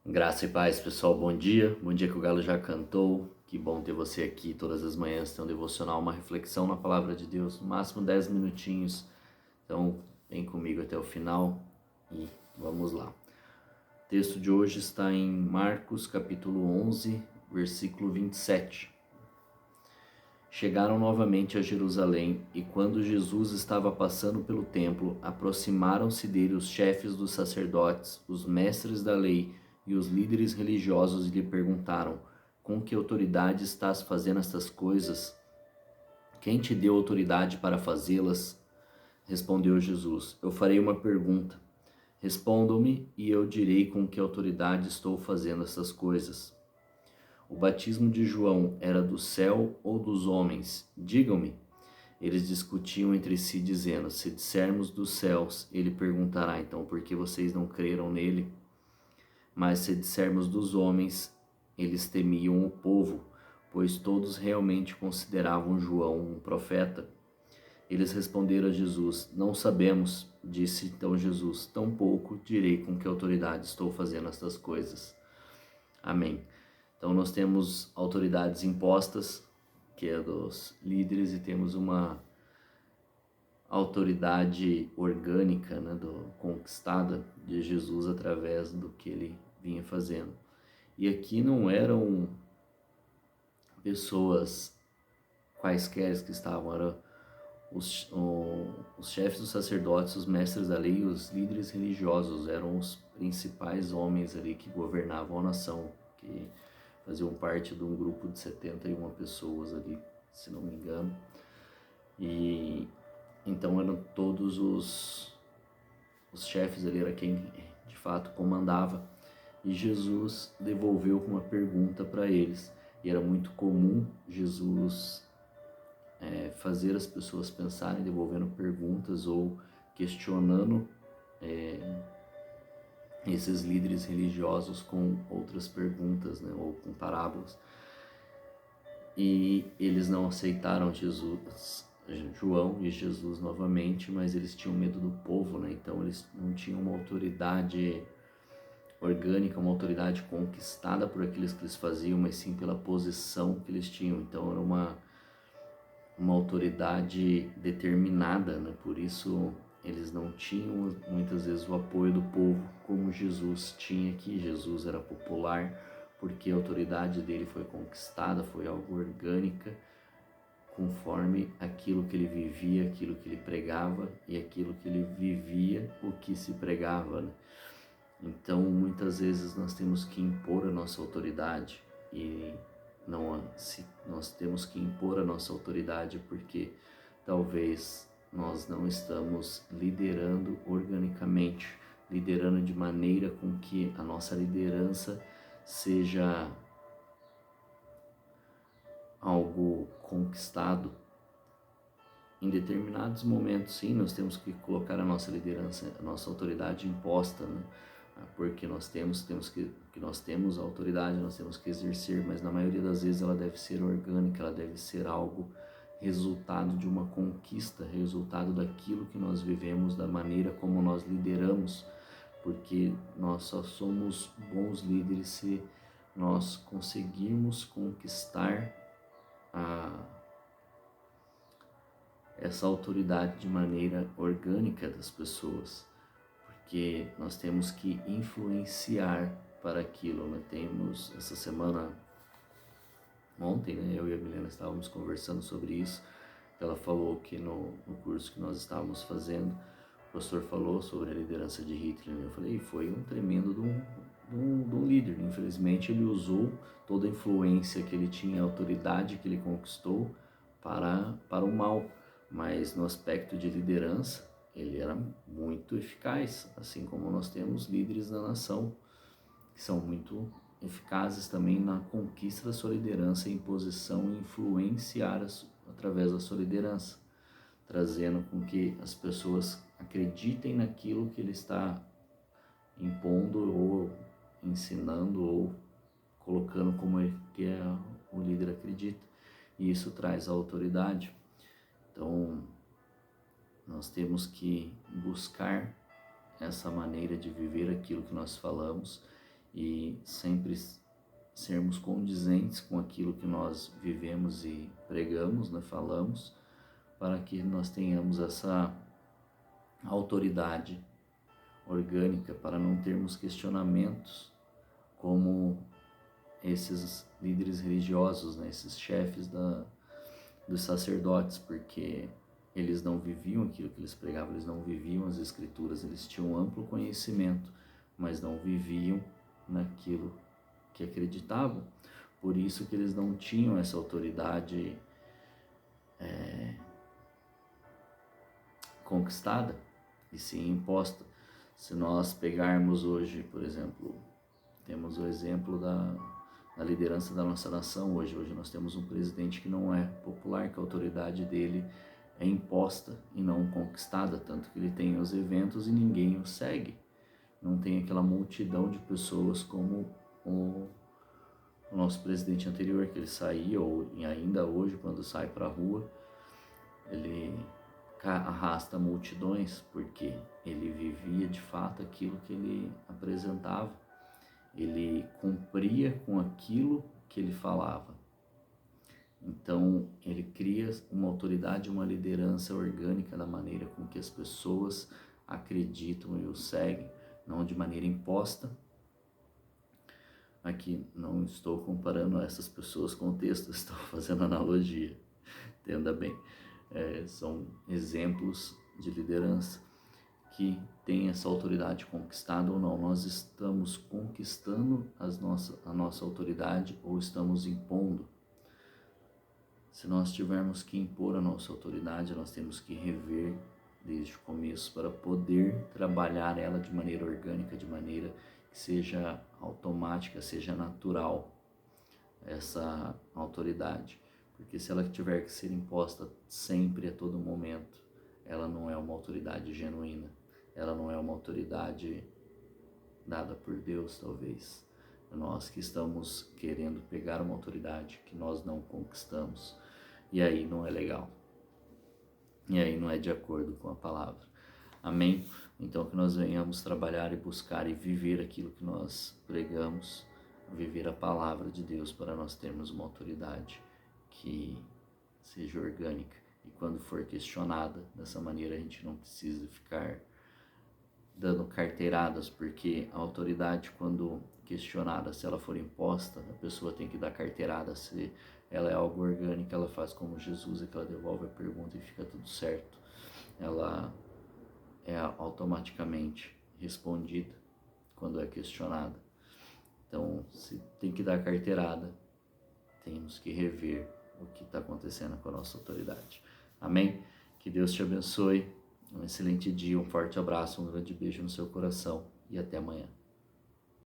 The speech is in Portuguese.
Graça e paz, pessoal, bom dia. Bom dia que o galo já cantou. Que bom ter você aqui todas as manhãs, tem um devocional, uma reflexão na palavra de Deus, no máximo 10 minutinhos. Então, vem comigo até o final e vamos lá. O texto de hoje está em Marcos, capítulo 11, versículo 27. Chegaram novamente a Jerusalém e quando Jesus estava passando pelo templo, aproximaram-se dele os chefes dos sacerdotes, os mestres da lei e os líderes religiosos e lhe perguntaram: com que autoridade estás fazendo estas coisas? Quem te deu autoridade para fazê-las? Respondeu Jesus: eu farei uma pergunta. Respondam-me e eu direi com que autoridade estou fazendo essas coisas. O batismo de João era do céu ou dos homens? Digam-me. Eles discutiam entre si, dizendo: se dissermos dos céus, ele perguntará: então por que vocês não creram nele? Mas se dissermos dos homens, eles temiam o povo, pois todos realmente consideravam João um profeta. Eles responderam a Jesus: não sabemos. Disse então Jesus: tampouco direi com que autoridade estou fazendo estas coisas. Amém. Então nós temos autoridades impostas, que é dos líderes, e temos uma autoridade orgânica, né, conquistada de Jesus através do que ele vinha fazendo. E aqui não eram pessoas quaisquer que estavam, eram os chefes dos sacerdotes, os mestres da lei e os líderes religiosos, eram os principais homens ali que governavam a nação, que faziam parte de um grupo de 71 pessoas ali, se não me engano. E então eram todos os chefes ali, era quem de fato comandava. E Jesus devolveu uma pergunta para eles. E era muito comum Jesus fazer as pessoas pensarem, devolvendo perguntas ou questionando esses líderes religiosos com outras perguntas, né, ou com parábolas. E eles não aceitaram João e Jesus novamente, mas eles tinham medo do povo, né? Então eles não tinham uma autoridade orgânica, uma autoridade conquistada por aqueles que eles faziam, mas sim pela posição que eles tinham. Então era uma autoridade determinada, né? Por isso eles não tinham muitas vezes o apoio do povo como Jesus tinha aqui. Jesus era popular porque a autoridade dele foi conquistada, foi algo orgânica, conforme aquilo que ele vivia, aquilo que ele pregava e aquilo que ele vivia, o que se pregava, né? Então muitas vezes nós temos que impor a nossa autoridade e nós temos que impor a nossa autoridade porque talvez nós não estamos liderando organicamente, liderando de maneira com que a nossa liderança seja algo conquistado. Em determinados momentos, sim, nós temos que colocar a nossa liderança, a nossa autoridade imposta, né? Porque nós temos a autoridade, nós temos que exercer, mas na maioria das vezes ela deve ser orgânica, ela deve ser algo resultado de uma conquista, resultado daquilo que nós vivemos, da maneira como nós lideramos, porque nós só somos bons líderes se nós conseguirmos conquistar essa autoridade de maneira orgânica das pessoas, porque nós temos que influenciar para aquilo, né? Temos essa semana, ontem, né, eu e a Milena estávamos conversando sobre isso. Ela falou que no curso que nós estávamos fazendo, o professor falou sobre a liderança de Hitler. Eu falei, foi um tremendo de um líder. Infelizmente ele usou toda a influência que ele tinha, a autoridade que ele conquistou para o mal, mas no aspecto de liderança ele era muito eficaz, assim como nós temos líderes na nação que são muito eficazes também na conquista da sua liderança, em posição e influenciar através da sua liderança, trazendo com que as pessoas acreditem naquilo que ele está impondo ou ensinando ou colocando como que o líder acredita, e isso traz a autoridade. Então nós temos que buscar essa maneira de viver aquilo que nós falamos e sempre sermos condizentes com aquilo que nós vivemos e pregamos, né, falamos, para que nós tenhamos essa autoridade orgânica, para não termos questionamentos como esses líderes religiosos, né, esses chefes dos sacerdotes, porque eles não viviam aquilo que eles pregavam, eles não viviam as escrituras, eles tinham amplo conhecimento, mas não viviam naquilo que acreditavam. Por isso que eles não tinham essa autoridade conquistada e sim imposta. Se nós pegarmos hoje, por exemplo, temos o exemplo da liderança da nossa nação hoje. Hoje nós temos um presidente que não é popular, que a autoridade dele é imposta e não conquistada, tanto que ele tem os eventos e ninguém o segue. Não tem aquela multidão de pessoas como o nosso presidente anterior, que ele saía, ou ainda hoje, quando sai para a rua, ele arrasta multidões, porque ele vivia de fato aquilo que ele apresentava, ele cumpria com aquilo que ele falava. Então ele cria uma autoridade, uma liderança orgânica da maneira com que as pessoas acreditam e o seguem, não de maneira imposta. Aqui não estou comparando essas pessoas com o texto, estou fazendo analogia, entenda bem. São exemplos de liderança que tem essa autoridade conquistada ou não. Nós estamos conquistando a nossa autoridade ou estamos impondo? Se nós tivermos que impor a nossa autoridade, nós temos que rever desde o começo para poder trabalhar ela de maneira orgânica, de maneira que seja automática, seja natural essa autoridade. Porque se ela tiver que ser imposta sempre, a todo momento, ela não é uma autoridade genuína. Ela não é uma autoridade dada por Deus, talvez. Nós que estamos querendo pegar uma autoridade que nós não conquistamos. E aí não é legal. E aí não é de acordo com a palavra. Amém? Então que nós venhamos trabalhar e buscar e viver aquilo que nós pregamos, viver a palavra de Deus para nós termos uma autoridade que seja orgânica. E quando for questionada dessa maneira, a gente não precisa ficar dando carteiradas, porque a autoridade, quando questionada, se ela for imposta, a pessoa tem que dar carteirada. Se ela é algo orgânico, ela faz como Jesus, é que ela devolve a pergunta e fica tudo certo. Ela é automaticamente respondida quando é questionada. Então, se tem que dar carteirada, temos que rever o que está acontecendo com a nossa autoridade. Amém? Que Deus te abençoe. Um excelente dia, um forte abraço, um grande beijo no seu coração e até amanhã.